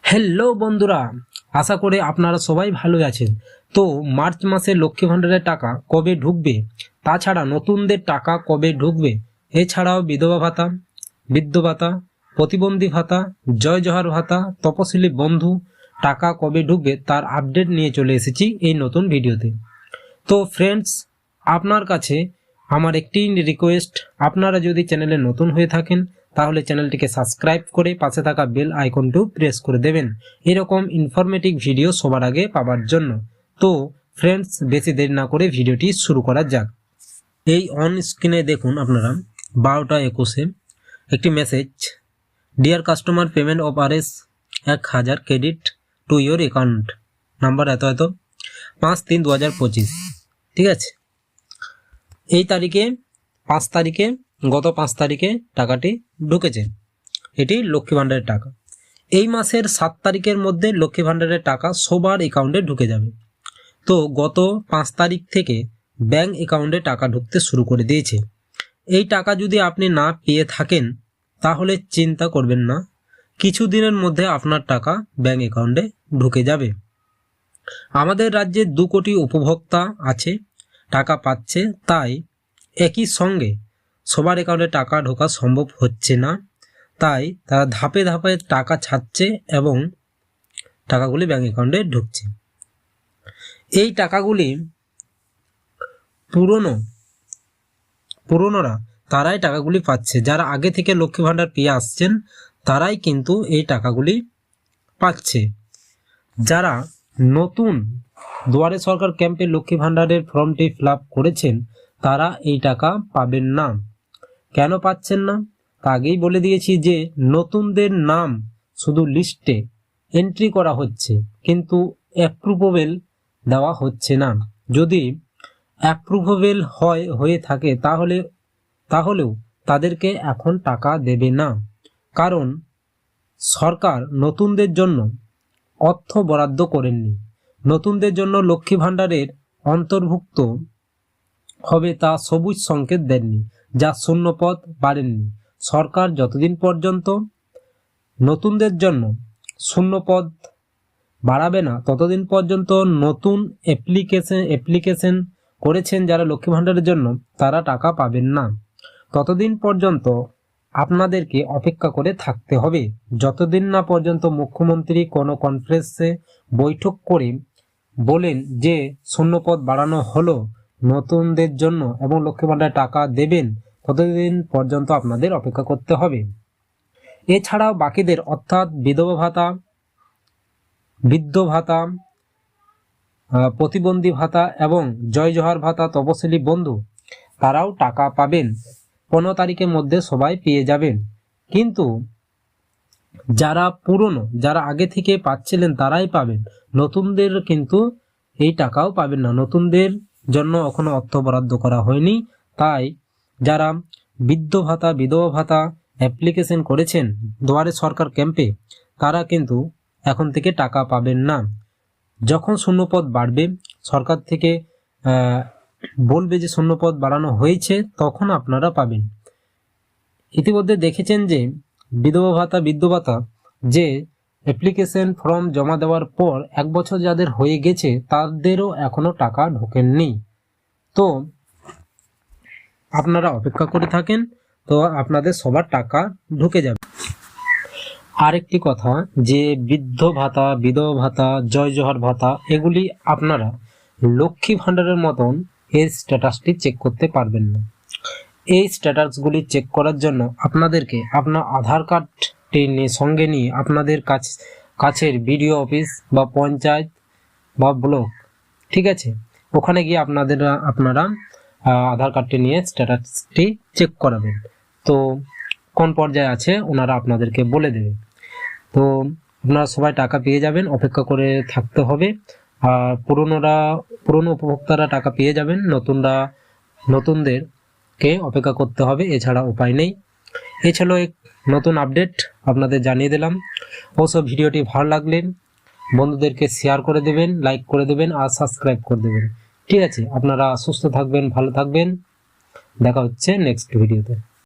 Hello বন্ধুরা, আশা করি আপনারা সবাই ভালো আছেন। তো মার্চ মাসে লক্ষ্মী ভাণ্ডারের টাকা কবে ঢুকবে, তাছাড়া নতুনদের টাকা কবে ঢুকবে, এছাড়াও বিধবা ভাতা, বৃদ্ধ ভাতা, প্রতিবন্ধী ভাতা, জয় জোহার ভাতা, তপশিলি বন্ধু টাকা কবে ঢুকবে তার আপডেট নিয়ে চলে এসেছি এই নতুন ভিডিওতে। তো ফ্রেন্ডস, আপনার কাছে আমার একটি রিকোয়েস্ট, আপনারা যদি চ্যানেলে নতুন হয়ে থাকেন তাহলে চ্যানেলটিকে সাবস্ক্রাইব করে পাশে থাকা বেল আইকনটিও প্রেস করে দেবেন এরকম ইনফরমেটিভ ভিডিও সবার আগে পাওয়ার জন্য। তো ফ্রেন্ডস, বেশি দেরি না করে ভিডিওটি শুরু করা যাক। এই অন স্ক্রিনে দেখুন আপনারা 12টা 21-এ একটি message, deer customer, payment of RS 1000 credit to your account number এত 5/3/2025। ঠিক আছে, এই তারিখে 5 তারিখে গত 5 তারিখে টাকাটি ঢুকেছে। এটি লক্ষ্মী ভাণ্ডারের টাকা। এই মাসের 7 তারিখের মধ্যে লক্ষ্মী ভাণ্ডারের টাকা সবার অ্যাকাউন্টে ঢুকে যাবে। তো গত 5 তারিখ থেকে ব্যাংক অ্যাকাউন্টে টাকা ঢুকতে শুরু করে দিয়েছে। এই টাকা যদি আপনি না পেয়ে থাকেন তাহলে চিন্তা করবেন না, কিছু দিনের মধ্যে আপনার টাকা ব্যাংক অ্যাকাউন্টে ঢুকে যাবে। আমাদের রাজ্যে 2 কোটি উপভোক্তা আছে, টাকা পাচ্ছে, তাই একই সঙ্গে সবার অ্যাকাউন্টে টাকা ঢোকা সম্ভব হচ্ছে না, তাই তারা ধাপে ধাপে টাকা ছাড়ছে এবং টাকাগুলি ব্যাংক অ্যাকাউন্টে ঢুকছে। এই টাকাগুলি পুরনোরা তারাই টাকাগুলি পাচ্ছে, যারা আগে থেকে লক্ষ্মী ভাণ্ডার পেয়ে আসছেন তারাই কিন্তু এই টাকাগুলি পাচ্ছে। যারা নতুন দুয়ারে সরকার ক্যাম্পে লক্ষ্মী ভাণ্ডারের ফর্মটি ফিল আপ করেছেন তারা এই টাকা পাবেন না। কেন পাচ্ছেন না তা আগেই বলে দিয়েছি যে নতুনদের নাম শুধু লিস্টে এন্ট্রি করা হচ্ছে কিন্তু অ্যাপ্রুভেবল দেওয়া হচ্ছে না। যদি অ্যাপ্রুভেবল হয়ে থাকে তাহলেও তাদেরকে এখন টাকা দেবে না, কারণ সরকার নতুনদের জন্য অর্থ বরাদ্দ করেননি। নতুনদের জন্য লক্ষ্মী ভাণ্ডারের অন্তর্ভুক্ত হবে তা সবুজ সংকেত দেননি, যা শূন্যপদ বাড়েননি। সরকার যতদিন পর্যন্ত নতুনদের জন্য শূন্যপদ বাড়াবে না ততদিন পর্যন্ত নতুন অ্যাপ্লিকেশন করেছেন যারা লক্ষ্মী ভাণ্ডারের জন্য তারা টাকা পাবেন না। ততদিন পর্যন্ত আপনাদেরকে অপেক্ষা করে থাকতে হবে, যতদিন না পর্যন্ত মুখ্যমন্ত্রী কোনো কনফারেন্সে বৈঠক করে বলেন যে শূন্যপদ বাড়ানো হলো নতুনদের জন্য এবং লক্ষ্মী ভাণ্ডারে টাকা দেবেন, ততদিন পর্যন্ত আপনাদের অপেক্ষা করতে হবে। এছাড়াও বাকিদের অর্থাৎ বিধবা ভাতা, বৃদ্ধ ভাতা, প্রতিবন্ধী ভাতা এবং জয় জোহার ভাতা, তপশিলি বন্ধু তারাও টাকা পাবেন। 15 তারিখের মধ্যে সবাই পেয়ে যাবেন। কিন্তু যারা পুরনো, যারা আগে থেকে পাচ্ছিলেন তারাই পাবেন, নতুনদের কিন্তু এই টাকাও পাবেন না। নতুনদের জন্য এখনো অর্থ বরাদ্দ করা হয়নি, তাই যারা বৃদ্ধ ভাতা, বিধবা ভাতা অ্যাপ্লিকেশন করেছেন দুয়ারে সরকার ক্যাম্পে তারা কিন্তু এখন থেকে টাকা পাবেন না। যখন শূন্যপদ বাড়বে, সরকার থেকে বলবে যে শূন্যপদ বাড়ানো হয়েছে, তখন আপনারা পাবেন। ইতিমধ্যে দেখেছেন যে বিধবা ভাতা, বৃদ্ধ ভাতা যে অ্যাপ্লিকেশন ফর্ম জমা দেওয়ার পর 1 বছর যাদের হয়ে গেছে তাদেরও এখনো টাকা ঢোকেননি। তো আপনারা অপেক্ষা করে থাকেন, তো আপনাদের সবার টাকা ঢুকে যাবে। আরেকটি কথা, যে বৃদ্ধ ভাতা, বিধবা ভাতা, জয় জোহার ভাতা এগুলি আপনারা লক্ষ্মী ভাণ্ডারের মতন এর স্ট্যাটাসটি চেক করতে পারবেন না। এই স্ট্যাটাসগুলি চেক করার জন্য আপনাদেরকে আপনার আধার কার্ডটি সঙ্গে নিয়ে আপনাদের কাছের বিডিও অফিস বা পঞ্চায়েত বা ব্লক, ঠিক আছে, ওখানে গিয়ে আপনারা আধার কার্ডটি নিয়ে স্ট্যাটাসটি চেক করাবেন। তো কোন পর্যায়ে আছে ওনারা আপনাদেরকে বলে দেবে। তো আপনারা সবাই টাকা পেয়ে যাবেন, অপেক্ষা করে থাকতে হবে। আর পুরনো উপভোক্তারা টাকা পেয়ে যাবেন, নতুনদেরকে অপেক্ষা করতে হবে, এছাড়া উপায় নেই। এছাড়াও এক নতুন আপডেট আপনাদের জানিয়ে দিলাম। অবশ্য ভিডিওটি ভালো লাগলে বন্ধুদেরকে শেয়ার করে দেবেন, লাইক করে দেবেন আর সাবস্ক্রাইব করে দেবেন। ঠিক আছে, আপনারা সুস্থ থাকবেন, ভালো থাকবেন, দেখা হচ্ছে নেক্সট ভিডিওতে।